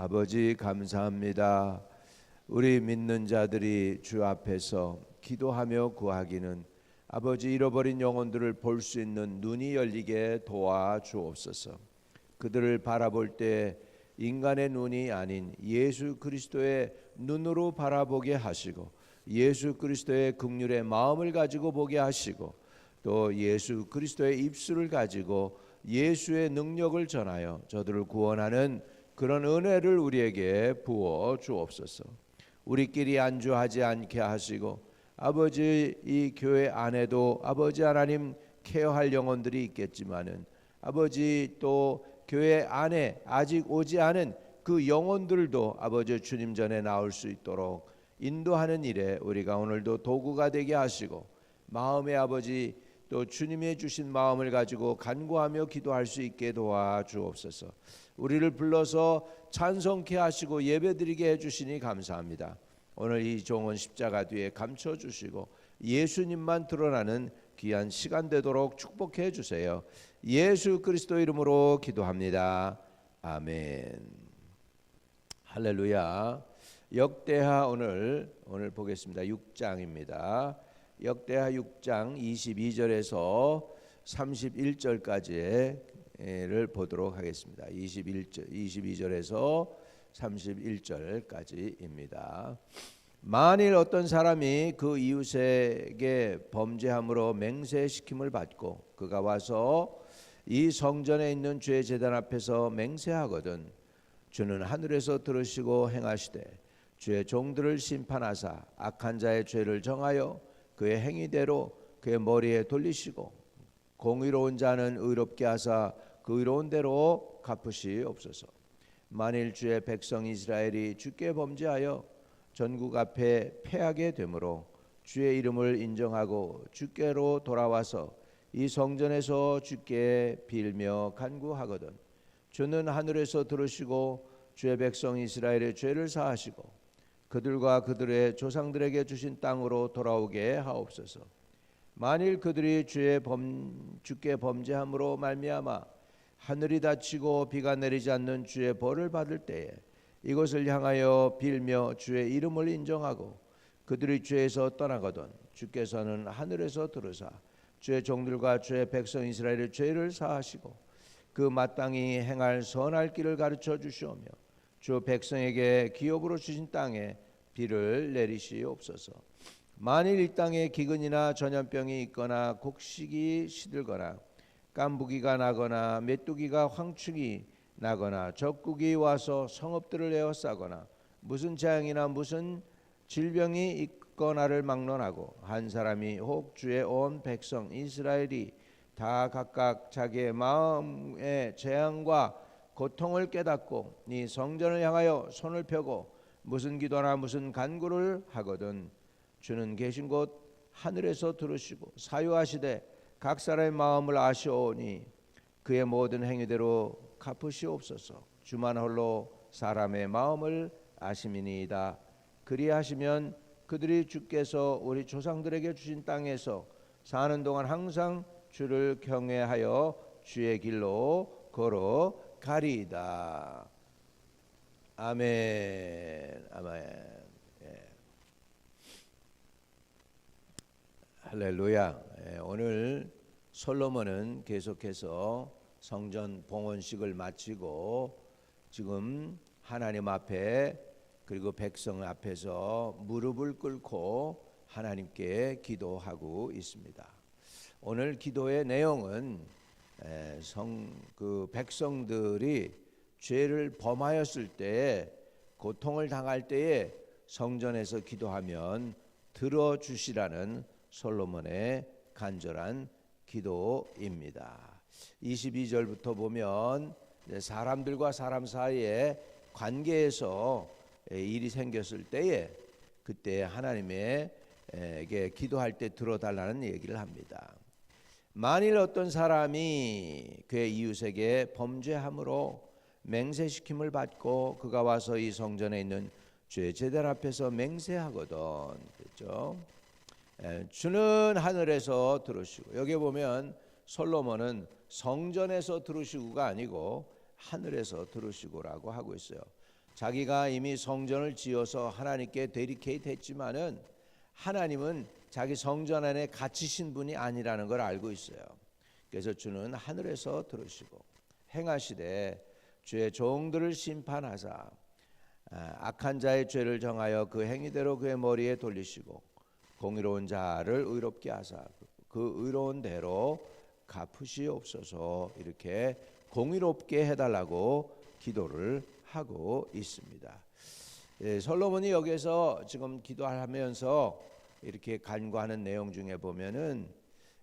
아버지 감사합니다. 우리 믿는 자들이 주 앞에서 기도하며 구하기는 아버지 잃어버린 영혼들을 볼 수 있는 눈이 열리게 도와주옵소서. 그들을 바라볼 때 인간의 눈이 아닌 예수 그리스도의 눈으로 바라보게 하시고 예수 그리스도의 긍휼의 마음을 가지고 보게 하시고 또 예수 그리스도의 입술을 가지고 예수의 능력을 전하여 저들을 구원하는 그런 은혜를 우리에게 부어 주옵소서. 우리끼리 안주하지 않게 하시고 아버지 이 교회 안에도 아버지 하나님 케어할 영혼들이 있겠지만은 아버지 또 교회 안에 아직 오지 않은 그 영혼들도 아버지 주님 전에 나올 수 있도록 인도하는 일에 우리가 오늘도 도구가 되게 하시고 마음의 아버지 또 주님이 주신 마음을 가지고 간구하며 기도할 수 있게 도와주옵소서. 우리를 불러서 찬송케 하시고 예배드리게 해주시니 감사합니다. 오늘 이 종은 십자가 뒤에 감춰주시고 예수님만 드러나는 귀한 시간 되도록 축복해 주세요. 예수 그리스도 이름으로 기도합니다. 아멘. 할렐루야. 역대하 오늘 보겠습니다. 6장입니다. 역대하 6장 22절에서 31절까지를 보도록 하겠습니다. 22절에서 31절까지입니다. 만일 어떤 사람이 그 이웃에게 범죄함으로 맹세시킴을 받고 그가 와서 이 성전에 있는 주의 제단 앞에서 맹세하거든 주는 하늘에서 들으시고 행하시되 주의 종들을 심판하사 악한 자의 죄를 정하여 그의 행위대로 그의 머리에 돌리시고 공의로운 자는 의롭게 하사 그 의로운 대로 갚으시옵소서. 만일 주의 백성 이스라엘이 주께 범죄하여 전국 앞에 패하게 되므로 주의 이름을 인정하고 주께로 돌아와서 이 성전에서 주께 빌며 간구하거든 주는 하늘에서 들으시고 주의 백성 이스라엘의 죄를 사하시고 그들과 그들의 조상들에게 주신 땅으로 돌아오게 하옵소서. 만일 그들이 주께 범죄함으로 말미암아 하늘이 닫히고 비가 내리지 않는 주의 벌을 받을 때에 이것을 향하여 빌며 주의 이름을 인정하고 그들이 죄에서 떠나거든 주께서는 하늘에서 들으사 주의 종들과 주의 백성 이스라엘의 죄를 사하시고 그 마땅히 행할 선할 길을 가르쳐 주시오며 주 백성에게 기업으로 주신 땅에 비를 내리시옵소서. 만일 이 땅에 기근이나 전염병이 있거나 곡식이 시들거나 깐부기가 나거나 메뚜기가 황충이 나거나 적국이 와서 성읍들을 에워싸거나 무슨 재앙이나 무슨 질병이 있거나를 막론하고 한 사람이 혹 주의 온 백성 이스라엘이 다 각각 자기의 마음의 재앙과 고통을 깨닫고 이 성전을 향하여 손을 펴고 무슨 기도나 무슨 간구를 하거든 주는 계신 곳 하늘에서 들으시고 사유하시되 각 사람의 마음을 아시오니 그의 모든 행위대로 갚으시옵소서. 주만 홀로 사람의 마음을 아심이니이다. 그리하시면 그들이 주께서 우리 조상들에게 주신 땅에서 사는 동안 항상 주를 경외하여 주의 길로 걸어가리이다. 아멘. 아멘. 할렐루야. 오늘 솔로몬은 계속해서 성전 봉헌식을 마치고 지금 하나님 앞에 그리고 백성 앞에서 무릎을 꿇고 하나님께 기도하고 있습니다. 오늘 기도의 내용은 그 백성들이 죄를 범하였을 때 고통을 당할 때에 성전에서 기도하면 들어주시라는 솔로몬의 간절한 기도입니다. 22절부터 보면 사람들과 사람 사이의 관계에서 일이 생겼을 때에 그때 하나님에게 기도할 때 들어달라는 얘기를 합니다. 만일 어떤 사람이 그의 이웃에게 범죄함으로 맹세시킴을 받고 그가 와서 이 성전에 있는 주의 제단 앞에서 맹세하거든 그렇죠? 주는 하늘에서 들으시고 여기 보면 솔로몬은 성전에서 들으시고가 아니고 하늘에서 들으시고라고 하고 있어요. 자기가 이미 성전을 지어서 하나님께 데디케이트 했지만은 하나님은 자기 성전 안에 갇히신 분이 아니라는 걸 알고 있어요. 그래서 주는 하늘에서 들으시고 행하시되 주의 종들을 심판하사 악한 자의 죄를 정하여 그 행위대로 그의 머리에 돌리시고 공의로운 자를 의롭게 하사 그 의로운 대로 갚으시옵소서. 이렇게 공의롭게 해달라고 기도를 하고 있습니다. 솔로몬이 여기서 지금 기도하면서 이렇게 간구하는 내용 중에 보면은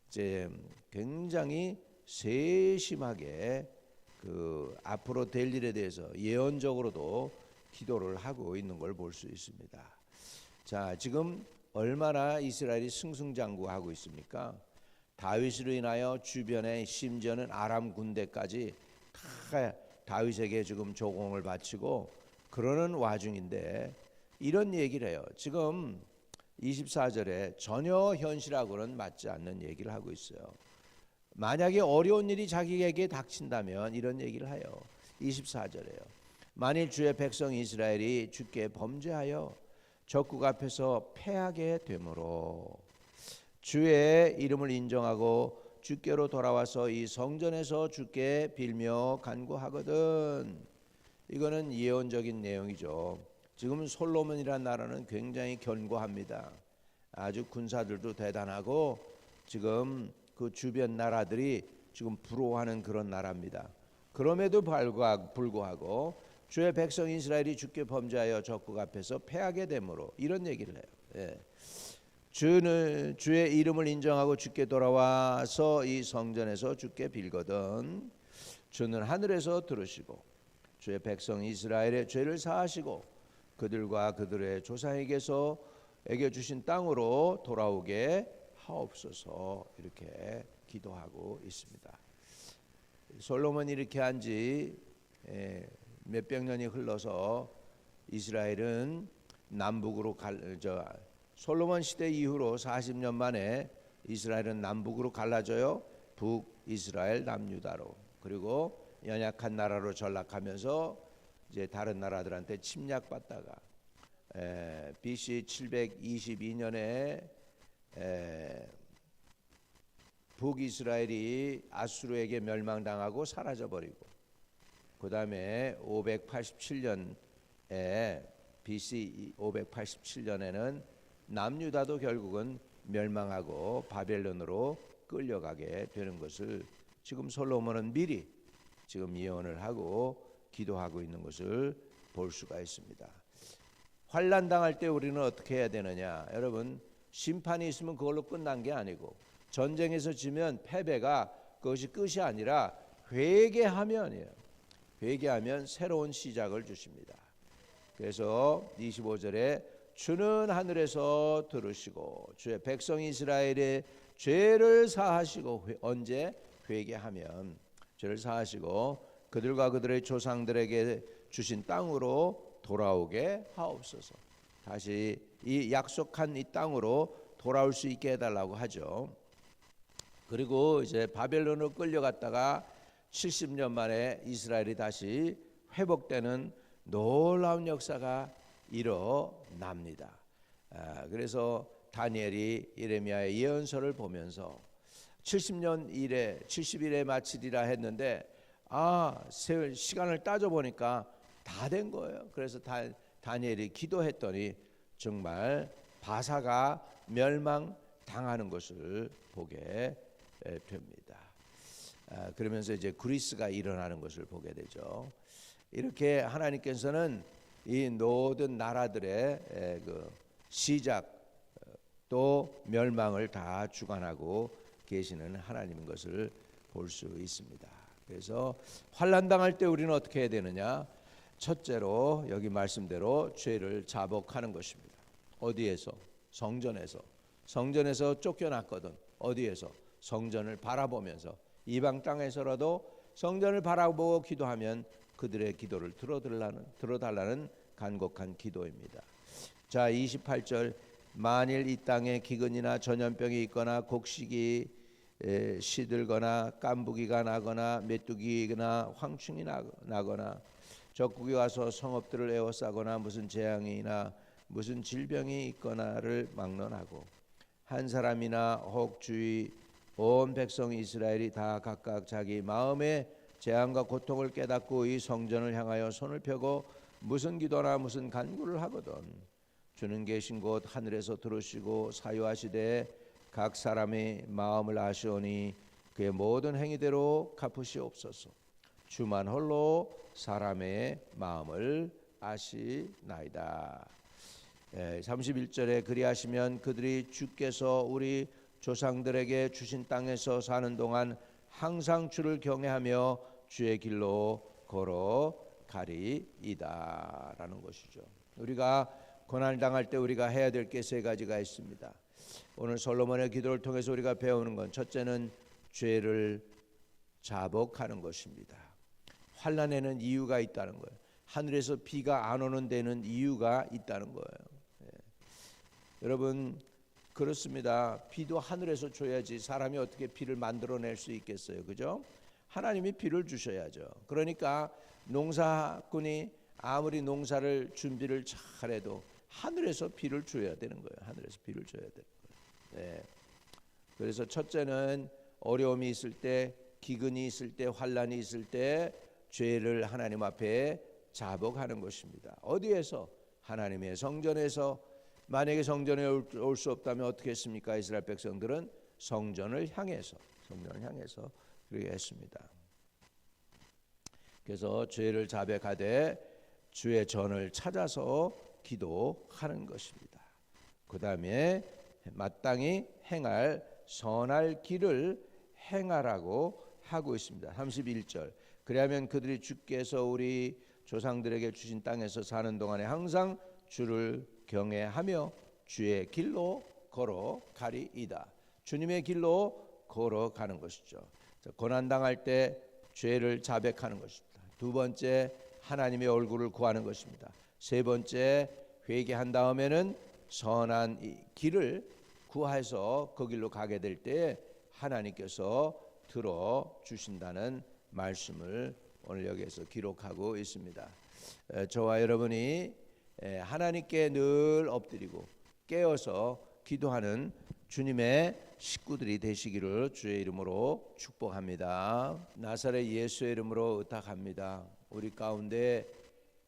이제 굉장히 세심하게 그 앞으로 될 일에 대해서 예언적으로도 기도를 하고 있는 걸 볼 수 있습니다. 자, 지금 얼마나 이스라엘이 승승장구하고 있습니까? 다윗으로 인하여 주변에 심지어는 아람 군대까지 다 다윗에게 지금 조공을 바치고 그러는 와중인데 이런 얘기를 해요. 지금 24절에 전혀 현실하고는 맞지 않는 얘기를 하고 있어요. 만약에 어려운 일이 자기에게 닥친다면 이런 얘기를 해요. 24절에요. 만일 주의 백성 이스라엘이 주께 범죄하여 적국 앞에서 패하게 되므로 주의 이름을 인정하고 주께로 돌아와서 이 성전에서 주께 빌며 간구하거든. 이거는 예언적인 내용이죠. 지금 솔로몬이라는 나라는 굉장히 견고합니다. 아주 군사들도 대단하고 지금 그 주변 나라들이 지금 부러워하는 그런 나라입니다. 그럼에도 불구하고 주의 백성 이스라엘이 주께 범죄하여 적국 앞에서 패하게 되므로 이런 얘기를 해요. 예. 주는 주의 이름을 인정하고 주께 돌아와서 이 성전에서 주께 빌거든. 주는 하늘에서 들으시고 주의 백성 이스라엘의 죄를 사하시고 그들과 그들의 조상에게서 에게 주신 땅으로 돌아오게 하옵소서. 이렇게 기도하고 있습니다. 솔로몬이 이렇게 한 지 몇백 년이 흘러서 이스라엘은 남북으로 솔로몬 시대 이후로 40년 만에 이스라엘은 남북으로 갈라져요. 북이스라엘 남유다로. 그리고 연약한 나라로 전락하면서 이제 다른 나라들한테 침략받다가 BC 722년에 북이스라엘이 아수르에게 멸망당하고 사라져버리고 그 다음에 587년에 BC 587년에는 남유다도 결국은 멸망하고 바벨론으로 끌려가게 되는 것을 지금 솔로몬은 미리 지금 예언을 하고 기도하고 있는 것을 볼 수가 있습니다. 환난 당할 때 우리는 어떻게 해야 되느냐? 여러분, 심판이 있으면 그걸로 끝난 게 아니고 전쟁에서 지면 패배가 그것이 끝이 아니라 회개하면이에요. 회개하면 새로운 시작을 주십니다. 그래서 25절에 주는 하늘에서 들으시고 주의 백성 이스라엘의 죄를 사하시고 언제 회개하면 죄를 사하시고 그들과 그들의 조상들에게 주신 땅으로 돌아오게 하옵소서. 다시 이 약속한 이 땅으로 돌아올 수 있게 해달라고 하죠. 그리고 이제 바벨론으로 끌려갔다가 70년 만에 이스라엘이 다시 회복되는 놀라운 역사가 일어납니다. 그래서 다니엘이 예레미야의 예언서를 보면서 70일에 마치리라 했는데 시간을 따져보니까 다 된 거예요. 그래서 다니엘이 기도했더니 정말 바사가 멸망당하는 것을 보게 됩니다. 그러면서 이제 그리스가 일어나는 것을 보게 되죠. 이렇게 하나님께서는 이 모든 나라들의 그 시작 또 멸망을 다 주관하고 계시는 하나님인 것을 볼 수 있습니다. 그래서 환난 당할 때 우리는 어떻게 해야 되느냐? 첫째로 여기 말씀대로 죄를 자복하는 것입니다. 어디에서? 성전에서 쫓겨났거든. 어디에서? 성전을 바라보면서 이방 땅에서라도 성전을 바라보고 기도하면 그들의 기도를 들어달라는 간곡한 기도입니다. 자, 28절 만일 이 땅에 기근이나 전염병이 있거나 곡식이 시들거나 깐부기가 나거나 메뚜기나 황충이 나거나 적국이 와서 성읍들을 에워싸거나 무슨 재앙이나 무슨 질병이 있거나를 막론하고 한 사람이나 혹 주위 온 백성 이스라엘이 다 각각 자기 마음의 재앙과 고통을 깨닫고 이 성전을 향하여 손을 펴고 무슨 기도나 무슨 간구를 하거든 주는 계신 곳 하늘에서 들으시고 사유하시되 각 사람의 마음을 아시오니 그의 모든 행위대로 갚으시옵소서. 주만 홀로 사람의 마음을 아시나이다. 31절에 그리하시면 그들이 주께서 우리 조상들에게 주신 땅에서 사는 동안 항상 주를 경외하며 주의 길로 걸어가리이다 라는 것이죠. 우리가 고난을 당할 때 우리가 해야 될 게 세 가지가 있습니다. 오늘 솔로몬의 기도를 통해서 우리가 배우는 건 첫째는 죄를 자복하는 것입니다. 환난에는 이유가 있다는 거예요. 하늘에서 비가 안 오는 데는 이유가 있다는 거예요. 여러분 그렇습니다. 비도 하늘에서 줘야지 사람이 어떻게 비를 만들어낼 수 있겠어요, 그죠? 하나님이 비를 주셔야죠. 그러니까 농사꾼이 아무리 농사를 준비를 잘해도 하늘에서 비를 줘야 되는 거예요. 하늘에서 비를 줘야 되는 거예요. 네. 그래서 첫째는 어려움이 있을 때, 기근이 있을 때, 환난이 있을 때 죄를 하나님 앞에 자복하는 것입니다. 어디에서? 하나님의 성전에서. 만약에 성전에 올 수 없다면 어떻게 했습니까? 이스라엘 백성들은 성전을 향해서 그렇게 했습니다. 그래서 죄를 자백하되 주의 전을 찾아서 기도하는 것입니다. 그 다음에 마땅히 행할 선할 길을 행하라고 하고 있습니다. 31절 그리하면 그들이 주께서 우리 조상들에게 주신 땅에서 사는 동안에 항상 주를 경외하며 주의 길로 걸어가리이다. 주님의 길로 걸어가는 것이죠. 고난당할 때 죄를 자백하는 것입니다. 두 번째 하나님의 얼굴을 구하는 것입니다. 세 번째 회개한 다음에는 선한 길을 구해서 그 길로 가게 될 때 하나님께서 들어주신다는 말씀을 오늘 여기에서 기록하고 있습니다. 저와 여러분이 하나님께 늘 엎드리고 깨어서 기도하는 주님의 식구들이 되시기를 주의 이름으로 축복합니다. 나사렛 예수의 이름으로 의탁합니다. 우리 가운데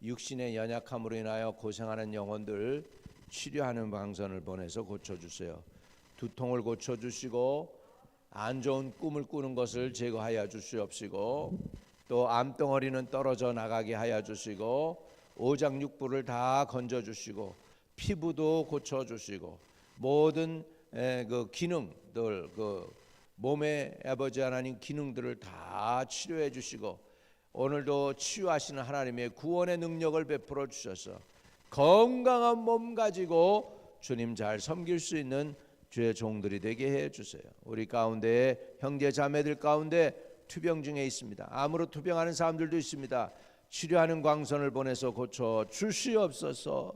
육신의 연약함으로 인하여 고생하는 영혼들 치료하는 방선을 보내서 고쳐주세요. 두통을 고쳐주시고 안 좋은 꿈을 꾸는 것을 제거하여 주시옵시고 또 암덩어리는 떨어져 나가게 하여 주시고 오장육부를 다 건져주시고 피부도 고쳐주시고 모든 그 기능들 그 몸의 아버지 하나님 기능들을 다 치료해 주시고 오늘도 치유하시는 하나님의 구원의 능력을 베풀어 주셔서 건강한 몸 가지고 주님 잘 섬길 수 있는 주의 종들이 되게 해 주세요. 우리 가운데 형제 자매들 가운데 투병 중에 있습니다. 암으로 투병하는 사람들도 있습니다. 치료하는 광선을 보내서 고쳐 주시옵소서.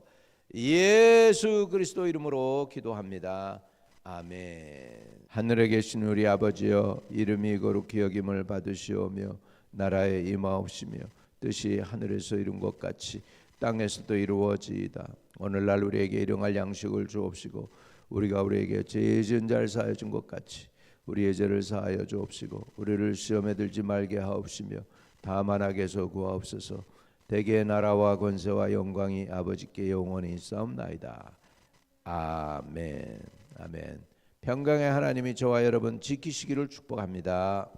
예수 그리스도 이름으로 기도합니다. 아멘. 하늘에 계신 우리 아버지여 이름이 거룩히 여김을 받으시오며 나라에 임하옵시며 뜻이 하늘에서 이룬 것 같이 땅에서도 이루어지이다. 오늘날 우리에게 일용할 양식을 주옵시고 우리가 우리에게 죄 지은 자를 사하여 준 것 같이 우리의 죄를 사하여 주옵시고 우리를 시험에 들지 말게 하옵시며 다만 악에서 구하옵소서. 대개의 나라와 권세와 영광이 아버지께 영원히 있사옵나이다. 아멘. 아멘. 평강의 하나님이 저와 여러분 지키시기를 축복합니다.